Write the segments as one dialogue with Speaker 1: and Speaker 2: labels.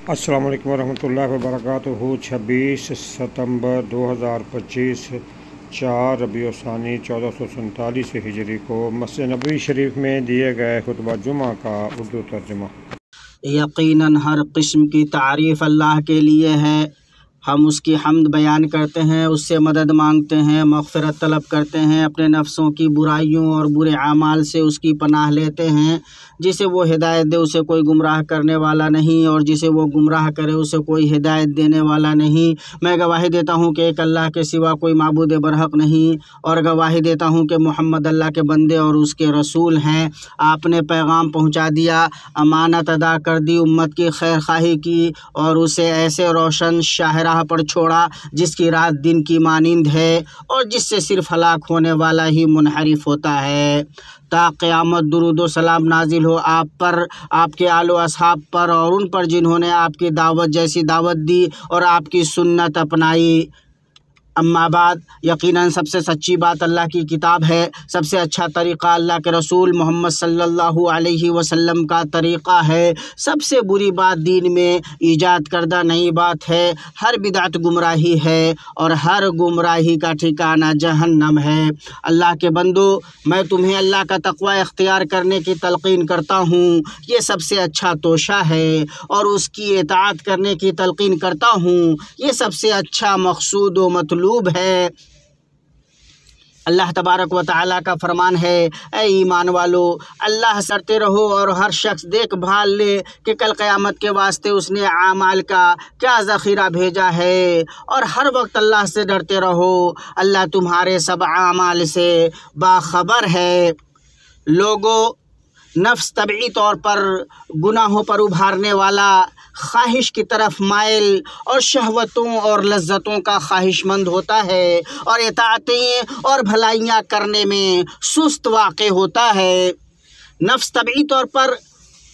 Speaker 1: अस्सलाम वालेकुम रहमतुल्लाहि व बरकातुहू। 26 सितंबर 2025 4 रबीउल-उस-सानी 1447 हिजरी को मस्जिद नबवी शरीफ में दिए गए खुतबा जुमा का उर्दू तर्जुमा।
Speaker 2: यकीनन हर किस्म की तारीफ़ अल्लाह के लिए है। हम उसकी हम्द बयान करते हैं, उससे मदद मांगते हैं, मग़फ़िरत तलब करते हैं, अपने नफ्सों की बुराइयों और बुरे आमाल से उसकी पनाह लेते हैं। जिसे वो हिदायत दे उसे कोई गुमराह करने वाला नहीं, और जिसे वो गुमराह करे उसे कोई हिदायत देने वाला नहीं। मैं गवाही देता हूँ कि एक अल्लाह के सिवा कोई माबूद बरहक नहीं, और गवाही देता हूँ कि मोहम्मद अल्लाह के बंदे और उसके रसूल हैं। आपने पैगाम पहुँचा दिया, अमानत अदा कर दी, उम्मत की खैर खाही की, और उसे ऐसे रोशन शाहराह पर छोड़ा जिसकी रात दिन की मानिंद है, और जिससे सिर्फ हलाक होने वाला ही मुनहरिफ होता है। ता क़यामत दुरूद व सलाम नाजिल हो आप पर, आपके आलो असहाब पर, और उन पर जिन्होंने आपकी दावत जैसी दावत दी और आपकी सुन्नत अपनाई। अम्मा बाद, यकीनन सबसे सच्ची बात अल्लाह की किताब है, सबसे अच्छा तरीक़ा अल्लाह के रसूल मोहम्मद सल्लल्लाहु अलैहि वसल्लम का तरीक़ा है। सबसे बुरी बात दीन में ईजाद करदा नई बात है। हर बिदअत गुमराही है, और हर गुमराही का ठिकाना जहन्नम है। अल्लाह के बंदो, मैं तुम्हें अल्लाह का तक़वा इख्तियार करने की तलक़ीन करता हूँ, ये सबसे अच्छा तोशा है, और उसकी इताअत करने की तलक़ीन करता हूँ, ये सबसे अच्छा मक़सूद व मतलूब है। अल्लाह तबारक व तआला का फरमान है, ऐ ईमान वालो, अल्लाह से डरते रहो, और हर शख्स देखभाल ले कि कल क़यामत के वास्ते उसने आमाल का क्या ज़ख़ीरा भेजा है, और हर वक्त अल्लाह से डरते रहो। अल्लाह तुम्हारे सब आमाल से बाखबर है। लोगों, नफ्स तबई तौर पर गुनाहों पर उभारने वाला, ख्वाहिश की तरफ माइल, और शहवतों और लज्जतों का ख्वाहिशमंद होता है, और इताअतें और भलाइयाँ करने में सुस्त वाक़े होता है। नफ्स तबई तौर पर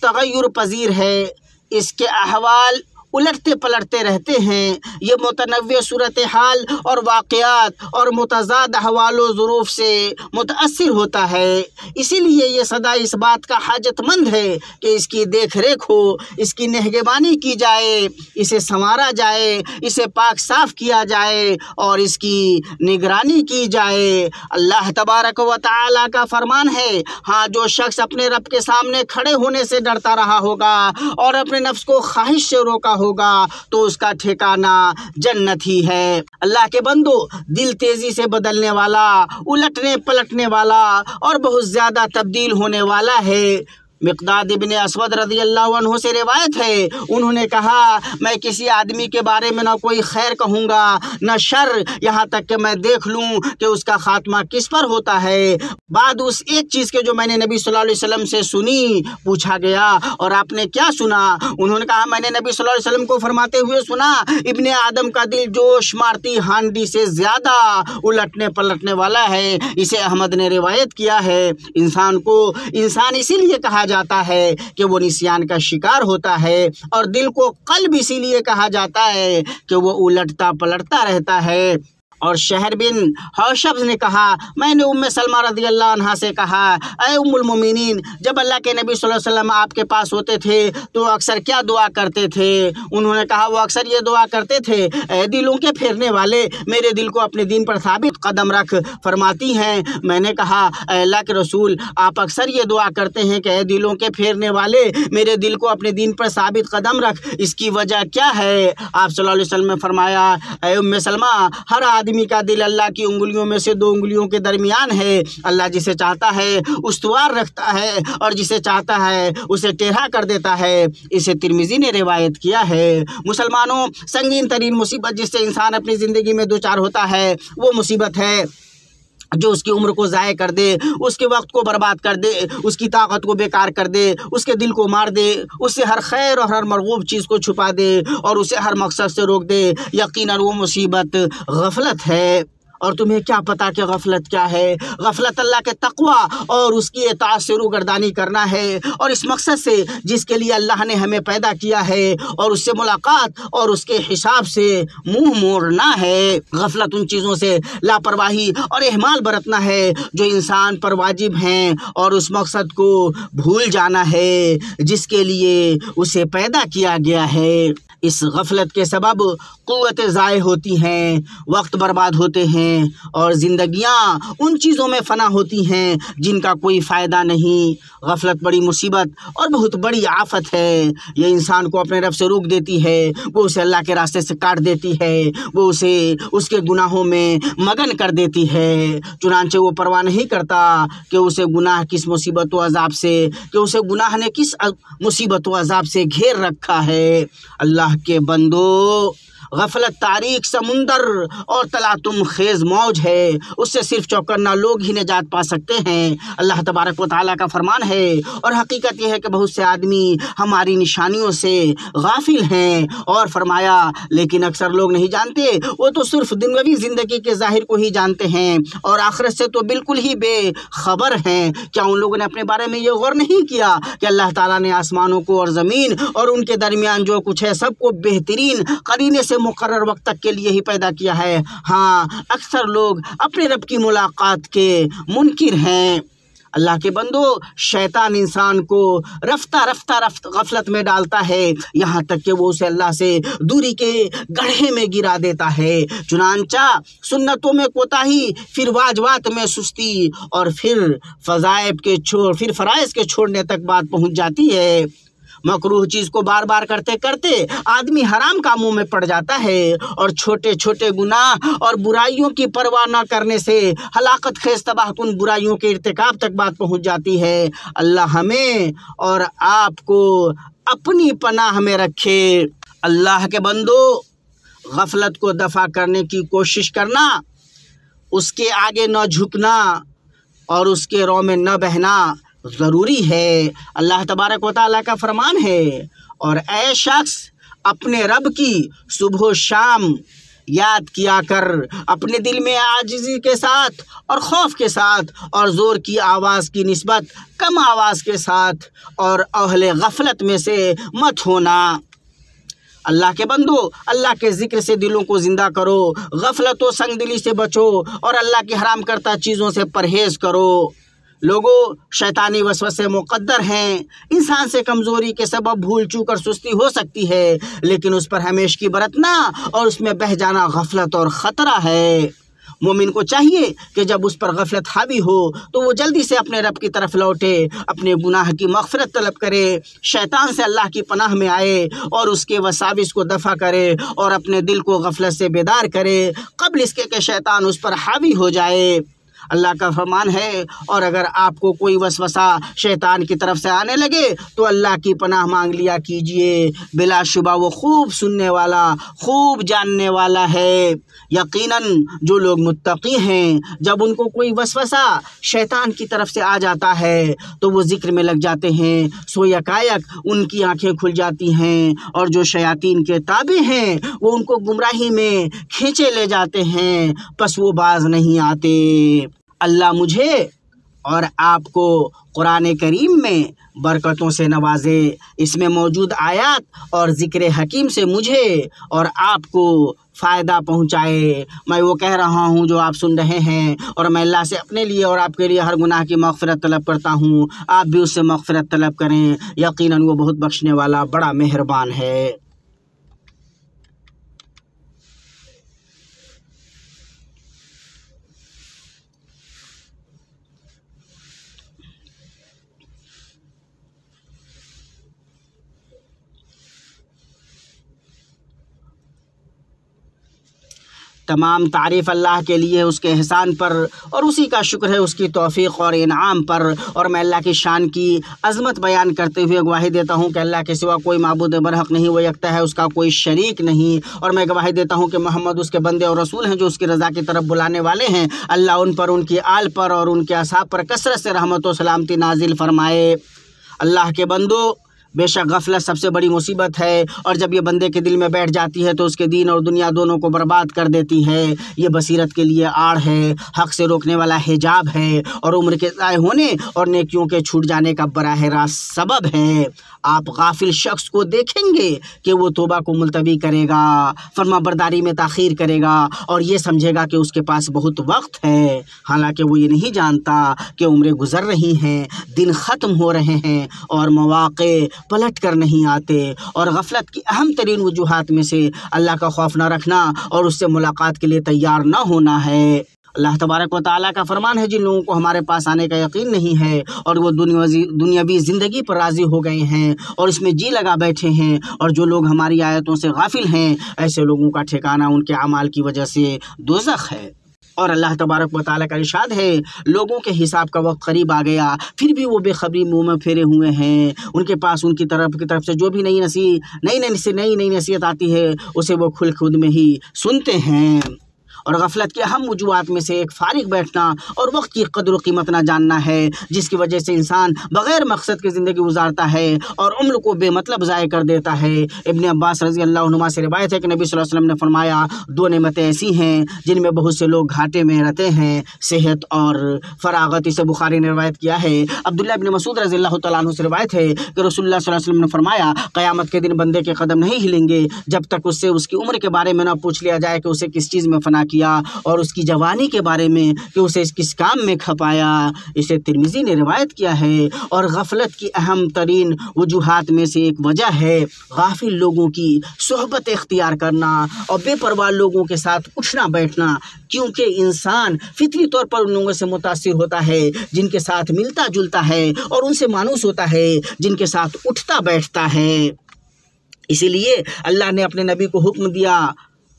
Speaker 2: तग़य्युर पज़ीर है, इसके अहवाल उलटते पलटते रहते हैं। ये मुतनव्वे सूरत हाल और वाक़यात और मुतज़ाद अहवाल व ज़ुरूफ़ से मुतअस्सिर होता है। इसीलिए ये सदा इस बात का हाजतमंद है कि इसकी देख रेख हो, इसकी निगहबानी की जाए, इसे संवारा जाए, इसे पाक साफ़ किया जाए, और इसकी निगरानी की जाए। अल्लाह तबारक व तआला का फरमान है, हाँ, जो शख्स अपने रब के सामने खड़े होने से डरता रहा होगा और अपने नफ्स को ख्वाहिश से रोका होगा, तो उसका ठिकाना जन्नत ही है। अल्लाह के बंदो, दिल तेजी से बदलने वाला, उलटने पलटने वाला, और बहुत ज़्यादा तब्दील होने वाला है। मिक़दाद इब्ने अस्वद रज़ियल्लाहु अन्हु से रिवायत है, उन्होंने कहा, मैं किसी आदमी के बारे में न कोई खैर कहूँगा न शर, यहाँ तक कि मैं देख लूँ कि उसका खात्मा किस पर होता है। बाद उस एक चीज़ के जो मैंने नबी सल्लल्लाहु अलैहि वसल्लम से सुनी, पूछा गया, और आपने क्या सुना? उन्होंने कहा, मैंने नबी सल्लल्लाहु अलैहि वसल्लम को फरमाते हुए सुना, इब्ने आदम का दिल जोश मारती हांडी से ज़्यादा उलटने पलटने वाला है। इसे अहमद ने रिवायत किया है। इंसान इसीलिए कहा जाता है कि वो निस्यान का शिकार होता है, और दिल को क़ल्ब इसीलिए कहा जाता है कि वो उलटता पलटता रहता है। और शहर बिन हौशब ने कहा, मैंने उम्मे सलमा रज़ियल्लाहु अन्हा से कहा, ऐ उम्मुल मोमिनीन, जब अल्लाह के नबी सल्लल्लाहु अलैहि वसल्लम आपके पास होते थे तो अक्सर क्या दुआ करते थे? उन्होंने कहा, वो अक्सर ये दुआ करते थे, ऐ दिलों के फेरने वाले, मेरे दिल को अपने दीन पर साबित कदम रख। फरमाती हैं, मैंने कहा, ऐ अल्लाह के रसूल, आप अक्सर ये दुआ करते हैं कि ऐ दिलों के फेरने वाले, मेरे दिल को अपने दीन पर साबित कदम रख, इसकी वजह क्या है? आप सल्लल्लाहु अलैहि वसल्लम ने फरमाया, ऐ उम्मे सलमा, हर आदमी का दिल अल्लाह की उंगलियों में से 2 उंगलियों के दरमियान है। अल्लाह जिसे चाहता है उस्तवार रखता है, और जिसे चाहता है उसे टेढ़ा कर देता है। इसे तिर्मिज़ी ने रिवायत किया है। मुसलमानों, संगीन तरीन मुसीबत जिससे इंसान अपनी ज़िंदगी में 2 चार होता है, वो मुसीबत है जो उसकी उम्र को ज़ाय कर दे, उसके वक्त को बर्बाद कर दे, उसकी ताकत को बेकार कर दे, उसके दिल को मार दे, उससे हर खैर और हर मरगूब चीज़ को छुपा दे, और उसे हर मकसद से रोक दे। यकीनन वो मुसीबत गफलत है। और तुम्हें क्या पता कि गफलत क्या है। गफलत अल्लाह के तक़वा और उसकी इताअत से रूगर्दानी करना है, और इस मकसद से जिसके लिए अल्लाह ने हमें पैदा किया है, और उससे मुलाकात और उसके हिसाब से मुंह मोड़ना है। गफलत उन चीज़ों से लापरवाही और इहमाल बरतना है जो इंसान पर वाजिब हैं, और उस मकसद को भूल जाना है जिसके लिए उसे पैदा किया गया है। इस गफलत के सबब क़ुव्वतें ज़ाय होती हैं, वक्त बर्बाद होते हैं, और ज़िंदगियाँ उन चीज़ों में फ़ना होती हैं जिनका कोई फ़ायदा नहीं। गफलत बड़ी मुसीबत और बहुत बड़ी आफत है। ये इंसान को अपने रब से रोक देती है, वो उसे अल्लाह के रास्ते से काट देती है, वो उसे उसके गुनाहों में मगन कर देती है। चुनांचे वो परवाह नहीं करता कि उसे गुनाह किस मुसीबत व अज़ाब से, कि उसे गुनाह ने किस मुसीबत व अज़ाब से घेर रखा है। अल्लाह के बंदो, गफलत तारीक समुंदर और तलातुम खेज़ मौज है, उससे सिर्फ चौकन्ना लोग ही निजात पा सकते हैं। अल्लाह तबारक व तआला का फरमान है, और हकीकत यह है कि बहुत से आदमी हमारी निशानियों से गाफिल हैं। और फरमाया, लेकिन अक्सर लोग नहीं जानते, वो तो सिर्फ दुनियावी ज़िंदगी के ज़ाहिर को ही जानते हैं और आखिरत से तो बिल्कुल ही बेखबर हैं। क्या उन लोगों ने अपने बारे में ये गौर नहीं किया कि अल्लाह ताला ने आसमानों को और ज़मीन और उनके दरमियान जो कुछ है सबको बेहतरीन करीने से मुकर्रर वक्त तक के लिए ही पैदा किया है। हाँ, अक्सर लोग अपने रब की मुलाकात के मुनकिर हैं। अल्लाह के बंदो, शैतान इंसान को रफ्ता गफलत में डालता है, यहाँ तक कि वो उसे अल्लाह से दूरी के गड्ढे में गिरा देता है। चुनांचा सुन्नतों में कोताही, फिर वाजबात में सुस्ती, और फिर फ़राइज़ के छोड़ने तक बात पहुँच जाती है। मकरूह चीज़ को बार बार करते करते आदमी हराम कामों में पड़ जाता है, और छोटे छोटे गुनाह और बुराइयों की परवाह न करने से हलाकत खेज़ तबाहकुन बुराइयों के इर्तिकाब तक बात पहुंच जाती है। अल्लाह हमें और आपको अपनी पनाह में रखे। अल्लाह के बंदो, गफलत को दफ़ा करने की कोशिश करना, उसके आगे न झुकना और उसके रौ में न बहना ज़रूरी है। अल्लाह तबारक व तआला का फरमान है, और ऐ शख्स अपने रब की सुबह शाम याद किया कर, अपने दिल में आजिज़ी के साथ और खौफ के साथ, और ज़ोर की आवाज़ की निस्बत कम आवाज़ के साथ, और अहले गफलत में से मत होना। अल्लाह के बंदो, अल्लाह के ज़िक्र से दिलों को ज़िंदा करो, गफलत व संगदिली से बचो, और अल्लाह की हराम करता चीज़ों से परहेज़ करो। लोगों, शैतानी वसवसे मुक़द्दर हैं। इंसान से कमज़ोरी के सबब भूल चूक और सुस्ती हो सकती है, लेकिन उस पर हमेशगी बरतना और उसमें बह जाना गफलत और ख़तरा है। मोमिन को चाहिए कि जब उस पर गफलत हावी हो तो वो जल्दी से अपने रब की तरफ लौटे, अपने गुनाह की मग़फ़िरत तलब करे, शैतान से अल्लाह की पनाह में आए, और उसके वसाविस को दफ़ा करे, और अपने दिल को गफलत से बेदार करे क़ब्ल इसके कि शैतान उस पर हावी हो जाए। अल्लाह का फरमान है, और अगर आपको कोई वसवसा शैतान की तरफ से आने लगे तो अल्लाह की पनाह मांग लिया कीजिए। बिलाशुबा वो खूब सुनने वाला, खूब जानने वाला है। यकीनन जो लोग मुत्तकी हैं, जब उनको कोई वसवसा शैतान की तरफ से आ जाता है तो वो ज़िक्र में लग जाते हैं, सो यकायक उनकी आंखें खुल जाती हैं, और जो शयातीन के ताबे हैं वो उनको गुमराही में खींचे ले जाते हैं, बस वो बाज नहीं आते। अल्लाह मुझे और आपको कुरान करीम में बरकतों से नवाजे, इसमें मौजूद आयत और ज़िक्र हकीम से मुझे और आपको फ़ायदा पहुँचाए। मैं वो कह रहा हूँ जो आप सुन रहे हैं, और मैं अल्लाह से अपने लिए और आपके लिए हर गुनाह की मग़फ़िरत तलब करता हूँ। आप भी उससे मग़फ़िरत तलब करें, यकीनन वो बहुत बख्शने वाला बड़ा मेहरबान है। तमाम तारीफ़ अल्लाह के लिए, उसके एहसान पर, और उसी का शुक्र है उसकी तौफ़ीक़ और इनाम पर। और मैं अल्लाह की शान की अज़मत बयान करते हुए गवाही देता हूँ कि अल्लाह के सिवा कोई माबूद बरहक़ नहीं, वो यकता है, उसका कोई शरीक नहीं। और मैं गवाही देता हूँ कि मोहम्मद उसके बंदे और रसूल हैं जो उसकी रज़ा की तरफ बुलाने वाले हैं। अल्लाह उन पर, उनकी आल पर और उनके असहाब पर कसरत से रहमत व सलामती नाजिल फ़रमाए। अल्लाह के बंदो, बेशक गफलत सबसे बड़ी मुसीबत है, और जब ये बंदे के दिल में बैठ जाती है तो उसके दीन और दुनिया दोनों को बर्बाद कर देती है। ये बसीरत के लिए आड़ है, हक से रोकने वाला हिजाब है, और उम्र के ज़ाय होने और नेकियों के छूट जाने का बराह रास्त सबब है। आप गाफिल शख्स को देखेंगे कि वो तौबा को मुलतवी करेगा, फरमाबरदारी में ताख़ीर करेगा और ये समझेगा कि उसके पास बहुत वक्त है, हालांकि वो ये नहीं जानता कि उम्रें गुज़र रही हैं, दिन ख़त्म हो रहे हैं और मौक़े पलट कर नहीं आते। और गफलत की अहम तरीन वजूहात में से अल्लाह का खौफ न रखना और उससे मुलाकात के लिए तैयार न होना है। अल्लाह तबारक व तआला का फरमान है, जिन लोगों को हमारे पास आने का यकीन नहीं है और वो दुनियावी ज़िंदगी पर राज़ी हो गए हैं और इसमें जी लगा बैठे हैं, और जो लोग हमारी आयतों से गाफिल हैं, ऐसे लोगों का ठिकाना उनके अमाल की वजह से दोज़ख है। और अल्लाह तबारक व तआला का इरशाद है, लोगों के हिसाब का वक्त करीब आ गया, फिर भी वो बेखबरी मुँह में फेरे हुए हैं। उनके पास उनकी तरफ से जो भी नई नसीहत आती है उसे वो खुद में ही सुनते हैं। और गफलत के अहम वजूहात में से एक फारिग बैठना और वक्त की कदर कीमत ना जानना है, जिसकी वजह से इंसान बग़ैर मकसद की ज़िंदगी गुजारता है और उम्र को बेमतलब ज़ाय कर देता है। इब्न अब्बास रज़ी अल्लाह अन्हुमा से रिवायत है कि नबी सल्लल्लाहु अलैहि वसल्लम ने फरमाया, दो नेमतें ऐसी हैं जिनमें बहुत से लोग घाटे में रहते हैं, सेहत और फरागत। इसे बुखारी ने रिवायत किया है। अब्दुल्लाह इब्न मसूद रज़ी अल्लाह तआला अन्हु से रिवायत है कि रसूलुल्लाह सल्लल्लाहु अलैहि वसल्लम ने फरमाया, क़यामत के दिन बंदे के कदम नहीं हिलेंगे जब तक उससे उसकी उम्र के बारे में न पूछ लिया जाए कि उसे किस चीज़ में फ़ना किया, और उसकी जवानी के बारे में कि उसे किस काम में खपाया। इसे तिर्मिज़ी ने रिवायत किया है। और गफलत की अहम तरीन वजूहात में से एक वजह है गाफिल लोगों की सोहबत इख्तियार करना और बेपरवाह लोगों के साथ उठना बैठना, क्योंकि इंसान फितरी तौर पर उन लोगों से मुतासिर होता है जिनके साथ मिलता जुलता है और उनसे मानूस होता है जिनके साथ उठता बैठता है। इसीलिए अल्लाह ने अपने नबी को हुक्म दिया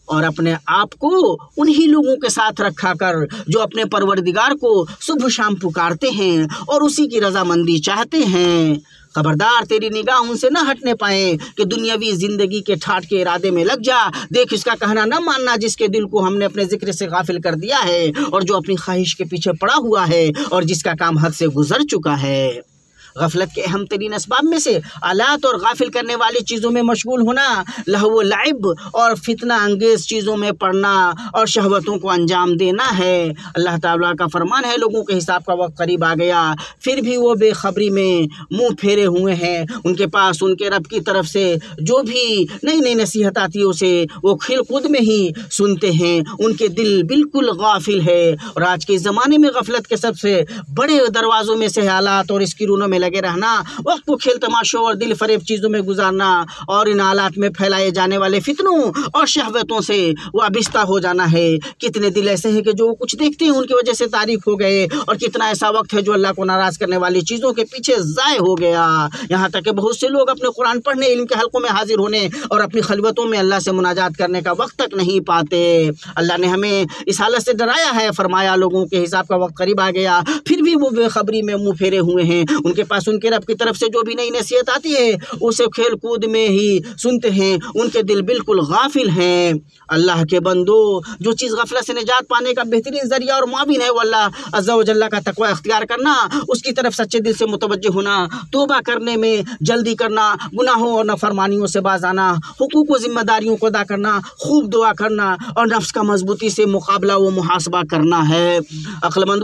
Speaker 2: और अपने आप को उन्हीं लोगों के साथ रखा कर जो अपने परवरदिगार को सुबह शाम पुकारते हैं और उसी की रजामंदी चाहते हैं। खबरदार तेरी निगाह उनसे न हटने पाए कि दुनियावी ज़िंदगी के ठाट के इरादे में लग जा। देख इसका कहना न मानना जिसके दिल को हमने अपने जिक्र से गाफिल कर दिया है और जो अपनी ख्वाहिश के पीछे पड़ा हुआ है और जिसका काम हद से गुजर चुका है। गफलत के अहम तरीन असबाब में से आलात और गाफिल करने वाली चीज़ों में मशगूल होना, लहव लाइब और फितना अंगेज़ चीज़ों में पड़ना और शहवतों को अंजाम देना है। अल्लाह ताला का फरमान है, लोगों के हिसाब का वक्त करीब आ गया, फिर भी वो बेखबरी में मुंह फेरे हुए हैं। उनके पास उनके रब की तरफ से जो भी नई नई नसीहत आती है उसे वो खिल खुद में ही सुनते हैं। उनके दिल बिल्कुल गाफिल है। और आज के ज़माने में गफलत के सबसे बड़े दरवाज़ों में से हालात और इसकी रूनों में लगे रहना, वक्त को खेल तमाशों और दिल फरेब चीज़ों में गुजारना और इन हालात में फैलाए जाने वाले फितनों और शहवतों से वाबिस्ता हो जाना है। कितने दिल ऐसे हैं कि जो कुछ देखते हैं उनकी वजह से तारीफ हो गए, और कितना ऐसा वक्त है जो अल्लाह को नाराज़ करने वाली चीज़ों के पीछे ज़ाय हो गया। यहाँ तक कि बहुत से लोग अपने कुरान पढ़ने, इल्म के हलकों में हाजिर होने और अपनी खलवतों में अल्लाह से मुनाजात करने का वक्त तक नहीं पाते। अल्लाह ने हमें इस हालत से डराया है, फरमाया लोगों के हिसाब का वक्त करीब आ गया, फिर भी वो बेखबरी में मुँह फेरे हुए हैं। उनके पास उनके रब की तरफ से जो भी नई नसीहत आती है उसे खेल कूद में ही सुनते हैं। उनके दिल बिल्कुल गाफिल हैं। अल्लाह के बंदो, जो चीज़ गफलत से निजात पाने का बेहतरीन ज़रिया और मुआविन है वो अल्लाह अज़्ज़ा व जल्ला का तक़वा इख्तियार करना, उसकी तरफ सच्चे दिल से मुतवज्जो होना, तौबा करने में जल्दी करना, गुनाहों और नाफरमानियों से बाज आना, हुकूक व जिम्मेदारियों को अदा करना, खूब दुआ करना और नफ्स का मजबूती से मुकाबला व मुहासबा करना है। अक्लमंद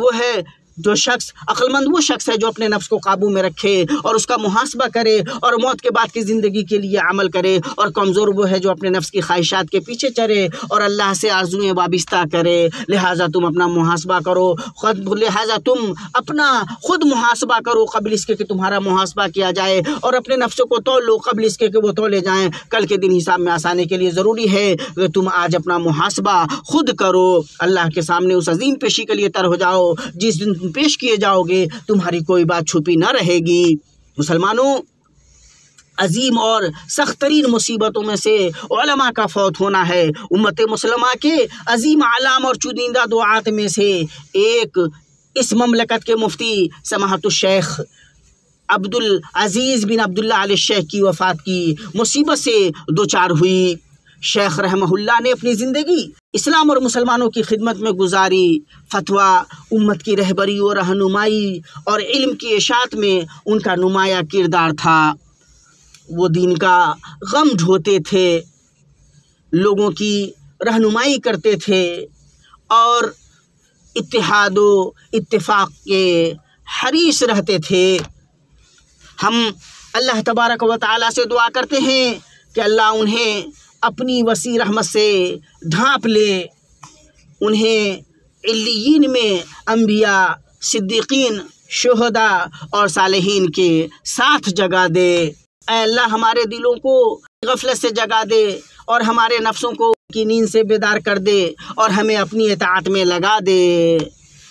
Speaker 2: वो शख्स है जो अपने नफ्स को काबू में रखे और उसका मुहासबा करे और मौत के बाद की ज़िंदगी के लिए अमल करे। और कमज़ोर वो है जो अपने नफ्स की ख्वाहिशात के पीछे चले और अल्लाह से आरज़ुएं वाबिस्ता करे। लिहाजा तुम अपना मुहासबा करो, खुद मुहासबा करो क़ब्ल इसके कि तुम्हारा मुहासबा किया जाए, और अपने नफ्सों को तौल लो क़ब्ल इसके कि वो तौले जाएँ। कल के दिन हिसाब में आसानी के लिए ज़रूरी है कि तुम आज अपना मुहासबा खुद करो। अल्लाह के सामने उस अजीम पेशी के लिए तर हो जाओ जिस दिन तुम पेश किए जाओगे तुम्हारी कोई बात छुपी न रहेगी। मुसलमानों, अजीम और सख्त तरीन मुसीबतों में से उलमा का फौत होना है। उम्मत मुसलमा के अजीम आलाम और चुनिंदा दुआत में से एक इस ममलकत के मुफ्ती समाहतुल शेख अब्दुल अजीज़ बिन अब्दुल्ला आल शेख की वफ़ात की मुसीबत से दो चार हुई। शेख रहमहुल्लाह ने अपनी ज़िंदगी इस्लाम और मुसलमानों की खिदमत में गुजारी। फतवा, उम्मत की रहबरी और रहनुमाई और इल्म की इशाअत में उनका नुमाया किरदार था। वो दीन का गम ढोते थे, लोगों की रहनुमाई करते थे और इत्तेहादो इत्तेफाक के हरीस रहते थे। हम अल्लाह तबारक व तआला से दुआ करते हैं कि अल्लाह उन्हें अपनी वसी रहमत से ढांप ले, उन्हें इल्लियीन में अंबिया, सिद्दीकीन, शुहदा और सालिहीन के साथ जगा दे। ऐ अल्लाह हमारे दिलों को गफलत से जगा दे और हमारे नफ्सों को की नींद से बेदार कर दे और हमें अपनी इताअत में लगा दे।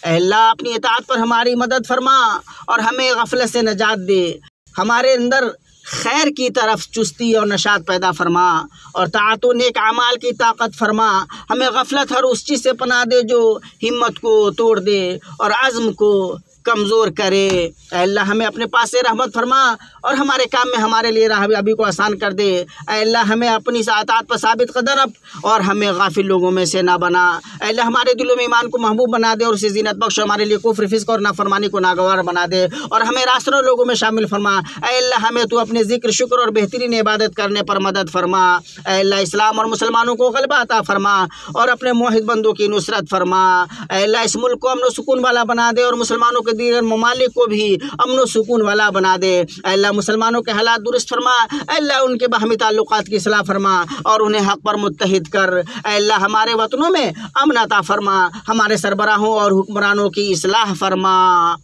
Speaker 2: ऐ अल्लाह अपनी इताअत पर हमारी मदद फरमा और हमें गफलत से नजात दे। हमारे अंदर खैर की तरफ चुस्ती और नशात पैदा फरमा और ताअत व नेक अमाल की ताकत फरमा। हमें गफलत हर उस चीज़ से पनाह दे जो हिम्मत को तोड़ दे और अज़्म को कमज़ोर करे। ऐ अल्लाह हमें अपने पास से रहमत फरमा और हमारे काम में हमारे लिए राहबी को आसान कर दे। ऐ अल्लाह हमें अपनी सातात पर साबित कदम रख और हमें गाफिल लोगों में से ना बना। ऐ अल्लाह हमारे दिलों में ईमान को महबूब बना दे और उसे ज़ीनत बख्श, हमारे लिए कुफ्र, फिस्क और नाफरमानी को नागवार बना दे और हमें रासरों लोगों में शामिल फरमा। ऐ अल्लाह हमें तू अपने ज़िक्र, शुक्र और बेहतरीन इबादत करने पर मदद फरमा। ऐ अल्लाह इस्लाम और मुसलमानों को गलबा अता फरमा और अपने मुहिद बंदों की नुसरत फरमा। ऐ अल्लाह इस मुल्क को अमन सुकून वाला बना दे और मुसलमानों के दीगर ममालिक को भी अमन सुकून वाला बना दे। ऐ अल्लाह मुसलमानों के हालात दुरुस्त फरमा। ऐ अल्लाह उनके बाहमी ताल्लुकात की इस्लाह फरमा और उन्हें हक़ पर मुत्तहिद कर। ऐ अल्लाह हमारे वतनों में अमन अता फरमा, हमारे सरबराहों और हुक्मरानों की इस्लाह फरमा।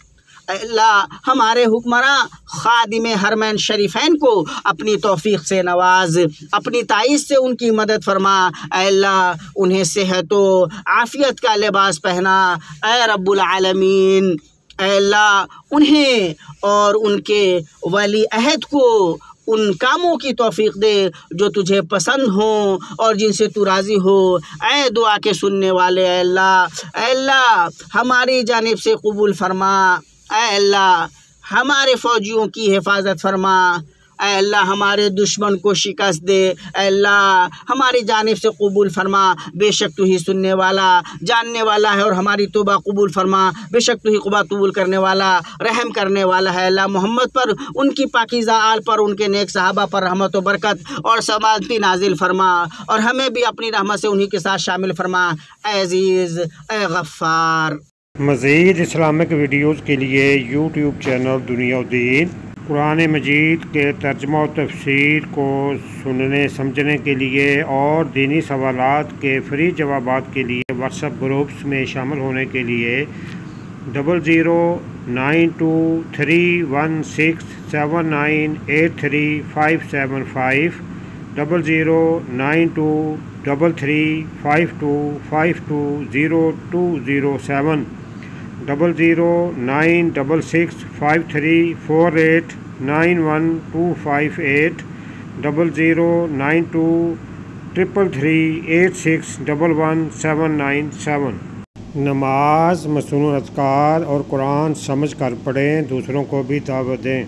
Speaker 2: ऐ अल्लाह हमारे हुक्मरां खादिम हरमैन शरीफैन को अपनी तौफीक से नवाज, अपनी ताईद से उनकी मदद फरमा। ऐ अल्लाह उन्हें सेहत व आफ़ियत का लिबास पहना। ऐ रब्बुल आलमीन, ऐ अल्लाह उन्हें और उनके वली अहद को उन कामों की तौफीक दे जो तुझे पसंद हो और जिनसे तू राज़ी हो। ऐ दुआ के सुनने वाले ऐ अल्लाह हमारी जानिब से कबूल फरमा। ऐ अल्लाह हमारे फ़ौजियों की हिफाजत फरमा। ऐ अल्लाह हमारे दुश्मन को शिकस्त दे। ऐ अल्लाह हमारी जानिब से कबूल फरमा। बेशक तू ही सुनने वाला, जानने वाला है और हमारी तौबा कबूल फरमा। बेशक तू ही क़ुबा कबूल करने वाला, रहम करने वाला है। अल्लाह मोहम्मद पर, उनकी पाकीज़ा आल पर, उनके नेक सहाबा पर रहमत व बरकत और समानती नाजिल फरमा और हमें भी अपनी रहमत से उन्हीं के साथ शामिल फरमा। ऐ अज़ीज़, ऐ गफ़्फ़ार।
Speaker 1: मज़ीद इस्लामिक वीडियोज़ के लिए यूट्यूब चैनल दुनिया दीन, कुरान मजीद के तर्जुमा और तफसीर को सुनने समझने के लिए और दीनी सवालात के फ्री जवाबात के लिए व्हाट्सएप ग्रुप्स में शामिल होने के लिए 00923167983575 00923352520207 0096653489128 009233386119797। नमाज, मसनून अज़कार और कुरान समझ कर पढ़ें, दूसरों को भी दावत दें।